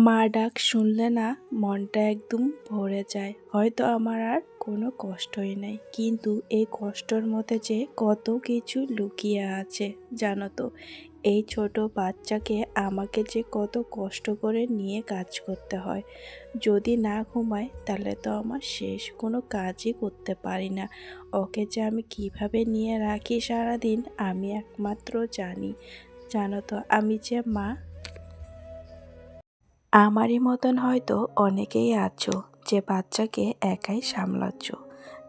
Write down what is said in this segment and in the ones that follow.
মা ডাক শুনলে না মনটা একদম ভরে যায়। হয়তো আমার আর কোনো কষ্টই নেই, কিন্তু এই কষ্টর মধ্যে যে কত কিছু লুকিয়ে আছে জানো তো। এই ছোট বাচ্চাকে আমাকে যে কত কষ্ট করে নিয়ে কাজ করতে হয়। যদি না ঘুমায় তাহলে তো আমার শেষ, কোনো কাজই করতে পারি না। ওকে যে আমি কিভাবে নিয়ে রাখি সারাদিন আমি একমাত্র জানি। জানো তো, আমি যে মা, আমারই মতন হয়তো অনেকেই আছো যে বাচ্চাকে একাই সামলাচ্ছ।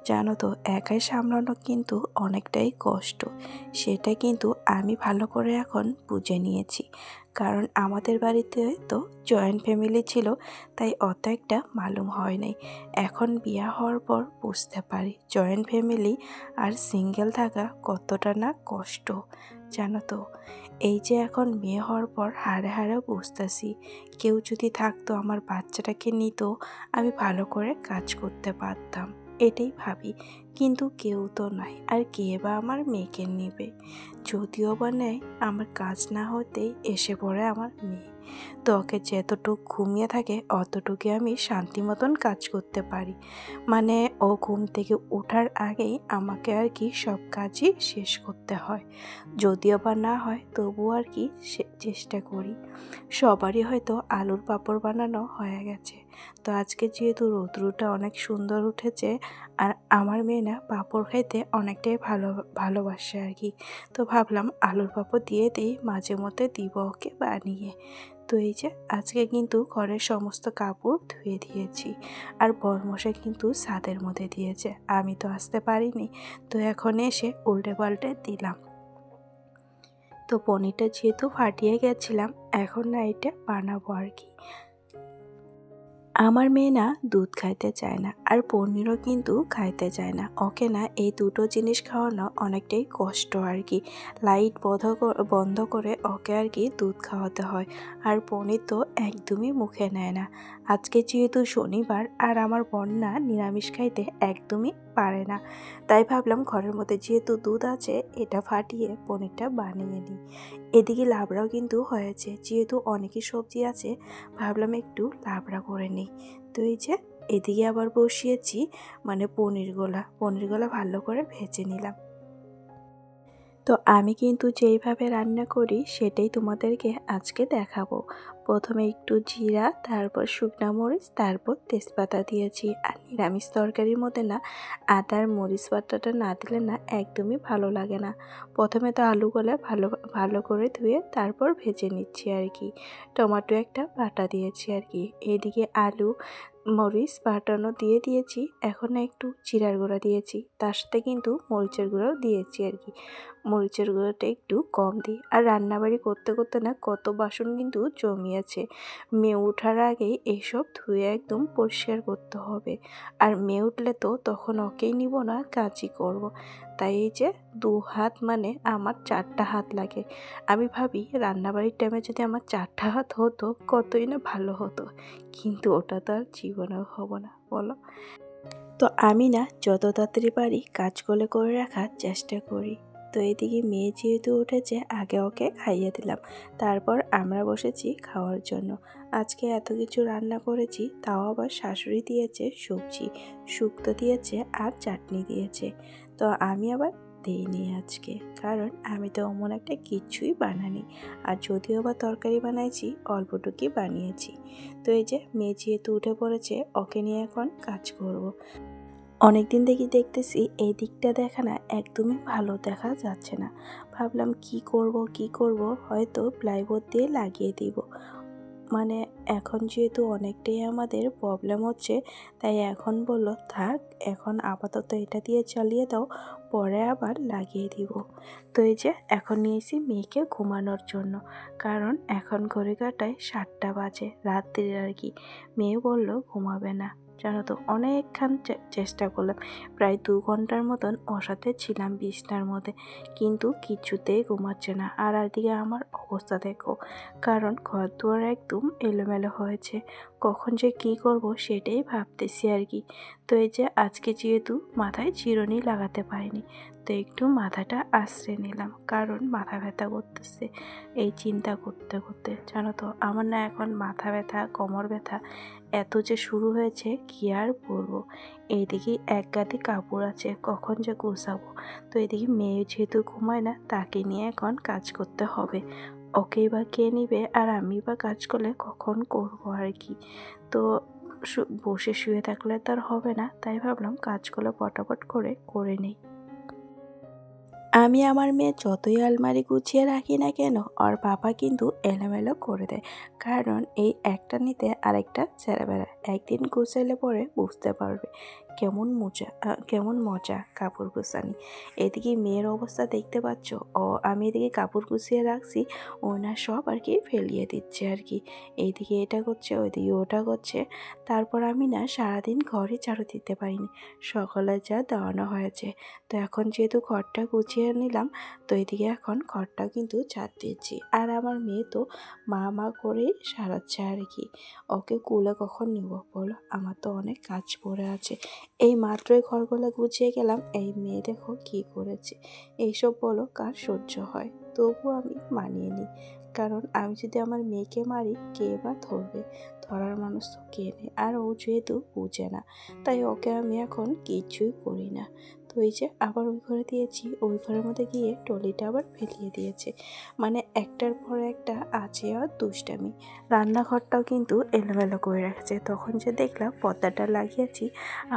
জানো তো, একাই সামলানো কিন্তু অনেকটাই কষ্ট। সেটা কিন্তু আমি ভালো করে এখন বুঝে নিয়েছি। কারণ আমাদের বাড়িতে তো জয়েন্ট ফ্যামিলি ছিল, তাই অত একটা মালুম হয় নাই। এখন বিয়ে হওয়ার পর বুঝতে পারি জয়েন্ট ফ্যামিলি আর সিঙ্গেল থাকা কতটা না কষ্ট। জানো তো, এই যে এখন মেয়ে হওয়ার পর হাড়ে হাড়ে বুঝতেছি, কেউ যদি থাকতো আমার বাচ্চাটাকে নিত, আমি ভালো করে কাজ করতে পারতাম, এটাই ভাবি। কিন্তু কেউ তো নাই, আর কে বা আমার মেয়েকে নেবে। যদিও বা নেয়, আমার কাজ না হতেই এসে পড়ে আমার মেয়ে। তো ওকে যতটুক ঘুমিয়ে থাকে অতটুকু আমি শান্তি মতন কাজ করতে পারি। মানে ও ঘুম থেকে ওঠার আগেই আমাকে আর কি সব কাজই শেষ করতে হয়। যদিও বা না হয় তবুও আর কি চেষ্টা করি। সবারই হয়তো আলুর পাঁপড় বানানো হয়ে গেছে। তো আজকে যেহেতু রৌদ্রটা অনেক সুন্দর উঠেছে, আর আমার মেয়ে না পাঁপড় খাইতে অনেকটাই ভালোবাসে আর কি। তো ভাবলাম আলুর পাঁপড় দিয়ে দিই, মাঝে মধ্যে দিব ওকে বানিয়ে। তো এই যে আজকে কিন্তু ঘরের সমস্ত কাপড় ধুয়ে দিয়েছি, আর বরমশাই কিন্তু ছাদের মধ্যে দিয়েছে, আমি তো আসতে পারিনি। তো এখন এসে উল্টে পাল্টে দিলাম। তো পনিরটা যেহেতু ফাটিয়ে গেছিলাম, এখন না এটা বানাবো আর কি। আমার মেয়ে না দুধ খাইতে চায় না, আর পনিরও কিন্তু খাইতে চায় না। ওকে না এই দুটো জিনিস খাওয়ানো অনেকটাই কষ্ট আর কি। লাইট বন্ধ করে ওকে আর কি দুধ খাওয়াতে হয়, আর পনির তো একদমই মুখে নেয় না। আজকে যেহেতু শনিবার, আর আমার বোন না নিরামিষ খাইতে একদমই পারে না, তাই ভাবলাম ঘরের মধ্যে যেহেতু দুধ আছে এটা ফাটিয়ে পনিরটা বানিয়ে নিই। এদিকে লাবড়াও কিন্তু হয়েছে, যেহেতু অনেকই সবজি আছে ভাবলাম একটু লাবড়া করে নিই। তো এই যে এদিকে আবার বসিয়েছি মানে পনিরগুলা ভালো করে ভেজে নিলাম। তো আমি কিন্তু যেইভাবে রান্না করি সেটাই তোমাদেরকে আজকে দেখাবো। প্রথমে একটু জিরা, তারপর শুকনা মরিচ, তারপর তেজপাতা দিয়েছি। আর নিরামিষ তরকারির মধ্যে না আদার মরিচ বাটাটা না দিলে না একদমই ভালো লাগে না। প্রথমে তো আলুগুলো ভালো ভালো করে ধুয়ে তারপর ভেজে নিচ্ছি আর কি। টমেটো একটা বাটা দিয়েছি আর কি। এদিকে আলু মরিচ বাটানো দিয়ে দিয়েছি। এখন একটু জিরার গুঁড়া দিয়েছি, তার সাথে কিন্তু মরিচের গুঁড়াও দিয়েছি আর কি। মরিচের গুঁড়োটা একটু কম দিই। আর রান্নাবাড়ি করতে করতে না কত বাসন কিন্তু জমিয়েছে। মেয়ে ওঠার আগেই এইসব ধুয়ে একদম পরিষ্কার করতে হবে। আর মেয়ে উঠলে তো তখন ওকেই নিব না, কাজই করব। তাই এই যে 2 হাত মানে আমার 4টা হাত লাগে। আমি ভাবি রান্নাবাড়ির টাইমে যদি আমার 4টা হাত হতো কতই না ভালো হতো, কিন্তু ওটা তো আর জীবনেও হবো না, বলো। তো আমি না যত তাড়াতাড়ি পারি কাজগুলো করে রাখার চেষ্টা করি। তো এদিকে মেয়ে যেহেতু উঠেছে, আগে ওকে খাইয়ে দিলাম, তারপর আমরা বসেছি খাওয়ার জন্য। আজকে এত কিছু রান্না করেছি, তাও আবার শাশুড়ি দিয়েছে সবজি, শুক্তো দিয়েছে আর চাটনি দিয়েছে। তো আমি আবার দিইনি আজকে, কারণ আমি তো অমন একটা কিচ্ছুই বানানি। আর যদিও বা তরকারি বানাইছি অল্পটুকুই বানিয়েছি। তো এই যে মেয়ে যেহেতু উঠে পড়েছে, ওকে নিয়ে এখন কাজ করব। অনেক দিন থেকে দেখতেছি এই দিকটা দেখা না একদমই ভালো দেখা যাচ্ছে না। ভাবলাম কি করব, হয়তো প্লাইবোর্ড দিয়ে লাগিয়ে দিব। মানে এখন যেহেতু অনেকটাই আমাদের প্রবলেম হচ্ছে, তাই এখন বলল থাক, এখন আপাতত এটা দিয়ে চালিয়ে দাও, পরে আবার লাগিয়ে দিব। তো এই যে এখন নিয়েছি মেয়েকে ঘুমানোর জন্য, কারণ এখন ঘড়ি কাটায় 7টা বাজে রাত্রির আর কি। মেয়ে বলল ঘুমাবে না। জানো তো, অনেকক্ষণ চেষ্টা করলাম, প্রায় 2 ঘন্টার মতন ওর সাথে ছিলাম বিছনার মধ্যে, কিন্তু কিছুতেই ঘুমাচ্ছে না। আর এদিকে আমার অবস্থা দেখো, কারণ ঘর দুয়ার একদম এলোমেলো হয়েছে, কখন যে কি করব সেটাই ভাবতেছি আর কি। তো এই যে আজকে যেহেতু মাথায় চিরুনি লাগাতে পারিনি, তো একটু মাথাটা আশ্রয় নিলাম, কারণ মাথা ব্যথা করতেছে এই চিন্তা করতে করতে। জানো তো আমার না এখন মাথা ব্যথা, কোমর ব্যথা এত যে শুরু হয়েছে কি আর বলবো। এইদিকে এক গাদি কাপড় আছে, কখন যে গোছাবো। তো এদিকে মেয়ে যেহেতু ঘুমায় না, তাকে নিয়ে এখন কাজ করতে হবে। ওকেই বা কে নিবে, আর আমি বা কাজ করলে কখন করবো আর কি। তো বসে শুয়ে থাকলে তো আর হবে না, তাই ভাবলাম কাজগুলো পটাপট করে করে নিই। আমি আমার মেয়ে যতই আলমারি গুছিয়ে রাখি না কেন, ওর বাবা কিন্তু এলোমেলো করে দেয়। কারণ এই একটা নিতে আরেকটা ছেড়ে বেড়ায়। একদিন গুছাইলে পরে বুঝতে পারবে কেমন মজা কাপড় গুছানি। এদিকে মেয়ের অবস্থা দেখতে পাচ্ছ। আমি এদিকে কাপড় গুছিয়ে রাখছি, ও না সব আর কি ফেলিয়ে দিচ্ছে আর কি। এইদিকে এটা করছে, ওইদিকে ওটা করছে। তারপর আমি না সারাদিন ঘরে ঝাড়ু দিতে পারিনি, সকালে যা দেওয়ানো হয়েছে। তো এখন যেহেতু ঘরটা গুছিয়ে নিলাম, তো এদিকে এখন ঘরটাও কিন্তু ঝাড় দিয়েছি। আর আমার মেয়ে তো মা মা করেই সারাচ্ছে আর কি। ওকে কুলে কখন নিব বলো, আমার তো অনেক কাজ পড়ে আছে। এই মাত্রই ঘরগুলো গুছিয়ে গেলাম, এই মেয়ে দেখো কি করেছে। এইসব বলো কার সহ্য হয়, তবু আমি মানিয়ে নিই। কারণ আমি যদি আমার মেয়েকে মারি, কে বা ধরবে? ধরার মানুষ তো কে নেই, আর ও যেহেতু বুঝে না, তাই ওকে আমি এখন কিছুই করি না। তো এই যে আবার ওই ঘরে দিয়েছি, ওই ঘরের মধ্যে গিয়ে টলিটা আবার ফেলিয়ে দিয়েছে। মানে একটার পর একটা আছে আর দুষ্টামি। রান্নাঘরটাও কিন্তু এলোমেলো করে রাখছে। তখন যে দেখলাম পর্দাটা লাগিয়েছি,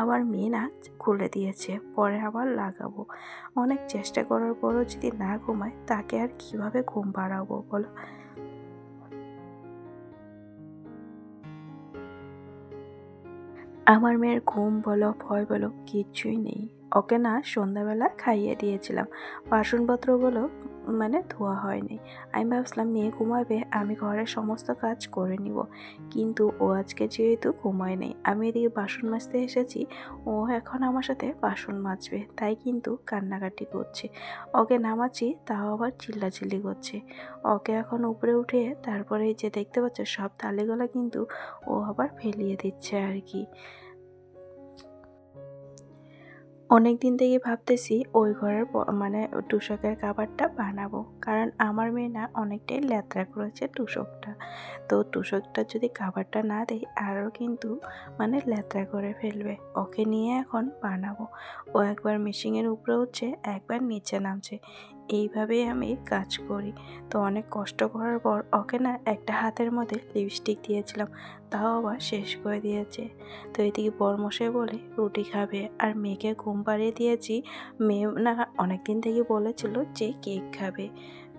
আবার মেয়ে না খুলে দিয়েছে, পরে আবার লাগাবো। অনেক চেষ্টা করার পরও যদি না ঘুমায়, তাকে আর কিভাবে ঘুম পাড়াবো বলো। আমার মেয়ের ঘুম বলো ভয় বলো কিচ্ছুই নেই। ওকে না সন্ধ্যাবেলা খাইয়ে দিয়েছিলাম, বাসনপত্রগুলো মানে ধোয়া হয়নি। আমি ভাবছিলাম মেয়ে ঘুমাবে, আমি ঘরের সমস্ত কাজ করে নিব, কিন্তু ও আজকে যেহেতু ঘুমায় নেই, আমি এদিকে বাসন মাজতে এসেছি, ও এখন আমার সাথে বাসন মাজবে, তাই কিন্তু কান্নাকাটি করছে। ওকে নামাচ্ছি, তাও আবার চিল্লাচিল্লি করছে। ওকে এখন উপরে উঠে তারপরে এই যে দেখতে পাচ্ছ সব থালিগুলো কিন্তু ও আবার ফেলিয়ে দিচ্ছে আর কি। অনেক দিন থেকে ভাবতেছি ওই ঘরের মানে তোশকের কাভারটা বানাবো, কারণ আমার মেয়ে না অনেকটাই ল্যাতড়া করেছে তোশকটা। তো তোশকটা যদি কাভারটা না দেই, আরও কিন্তু মানে ল্যাতড়া করে ফেলবে। ওকে নিয়ে এখন বানাবো। ও একবার মেশিনের উপরে উঠছে, একবার নিচে নামছে, এইভাবেই আমি কাজ করি। তো অনেক কষ্ট করার পর ওকে না একটা হাতের মধ্যে লিপস্টিক দিয়েছিলাম, তাও আবার শেষ করে দিয়েছে। তো এদিকে বরমশাই বলে রুটি খাবে, আর মেয়েকে ঘুম পাড়িয়ে দিয়েছি। মেয়ে না অনেক দিন থেকে বলেছিল যে কেক খাবে,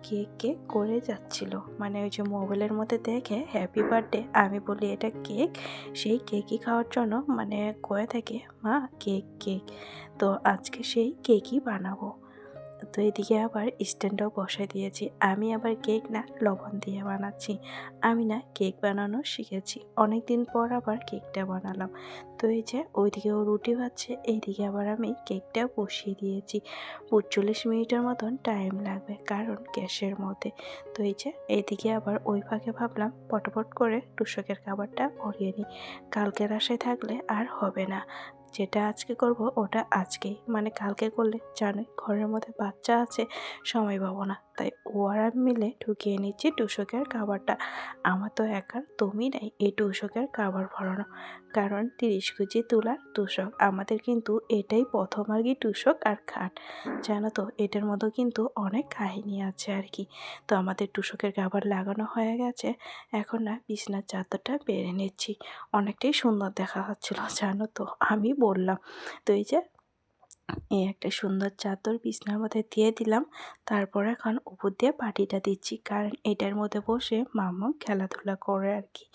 কেক কেক করে যাচ্ছিল, মানে ওই যে মোবাইলের মধ্যে দেখে হ্যাপি বার্থডে, আমি বলি এটা কেক, সেই কেকই খাওয়ার জন্য মানে কয়ে থাকে মা কেক কেক। তো আজকে সেই কেকই বানাবো। তো এদিকে আবার স্ট্যান্ডও বসাই দিয়েছি। আমি আবার কেক না লবণ দিয়ে বানাচ্ছি। আমি না কেক বানানো শিখেছি, অনেক দিন পর আবার কেকটা বানালাম। তো এই যে ওইদিকে ও রুটি ভাজছে, এইদিকে আবার আমি কেকটা বসিয়ে দিয়েছি। ৪৫ মিনিটের মতন টাইম লাগবে, কারণ গ্যাসের মধ্যে। তো এই যে এইদিকে আবার ওই ফাঁকে ভাবলাম পটপট করে তোশকের খাবারটা ভরিয়ে নিই, কালকের আশায় থাকলে আর হবে না। যেটা আজকে করব ওটা আজকেই, মানে কালকে করলে জানোই ঘরের মধ্যে বাচ্চা আছে, সময় পাবো না। তাই ও আর আমি মিলে ঢুকিয়ে নিচ্ছি তোশকের খাবারটা। আমার তো একার তুমি নাই এই তোশকের খাবার ভরানো, কারণ ৩০ কেজি তুলার তোশক আমাদের কিন্তু এটাই প্রথম আর কি তোশক আর খাট। জানো তো এটার মতো কিন্তু অনেক কাহিনী আছে আর কি। তো আমাদের তোশকের খাবার লাগানো হয়ে গেছে, এখন না বিছনার চাদরটা বেড়ে নিচ্ছি। অনেকটাই সুন্দর দেখা হচ্ছিল জানো তো, আমি বললাম। তো এই যে এই একটা সুন্দর চাদর বিছনার মধ্যে দিয়ে দিলাম। তারপর এখন উপর দিয়ে পাটিটা দিচ্ছি, কারণ এটার মধ্যে বসে মাম্মা খেলাধুলা করে আর কি।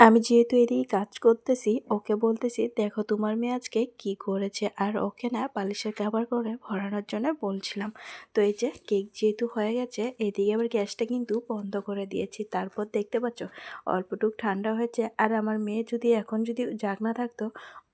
আমি যেহেতু এদিকে কাজ করতেছি, ওকে বলতেছি দেখো তোমার মেয়ে আজকে কি করেছে, আর ওকে না বালিশের কভার করে ভরানোর জন্য বলছিলাম। তো এই যে কেক যেহেতু হয়ে গেছে, এদিকে আবার গ্যাসটা কিন্তু বন্ধ করে দিয়েছি। তারপর দেখতে পাচ্ছ অল্পটুক ঠান্ডা হয়েছে, আর আমার মেয়ে যদি এখন যদি জাগ না থাকতো,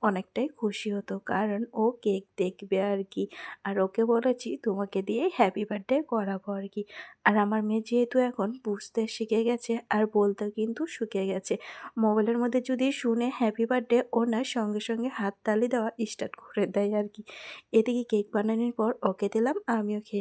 অনেকটাই খুশি হতো, কারণ ও কেক দেখবে আর কি। আর ওকে বলেছি তোমাকে দিয়ে হ্যাপি বার্থডে করাবো আর কি। আর আমার মেয়ে যেহেতু এখন বুঝতে শিখে গেছে আর বলতে কিন্তু শিখে গেছে, মোবাইলের মধ্যে যদি শুনে হ্যাপি বার্থডে ও না সঙ্গে সঙ্গে হাততালি দেওয়া স্টার্ট করে দেয় আর কি। এদিকে কেক বানানোর পর ওকে দিলাম, আমিও খেয়ে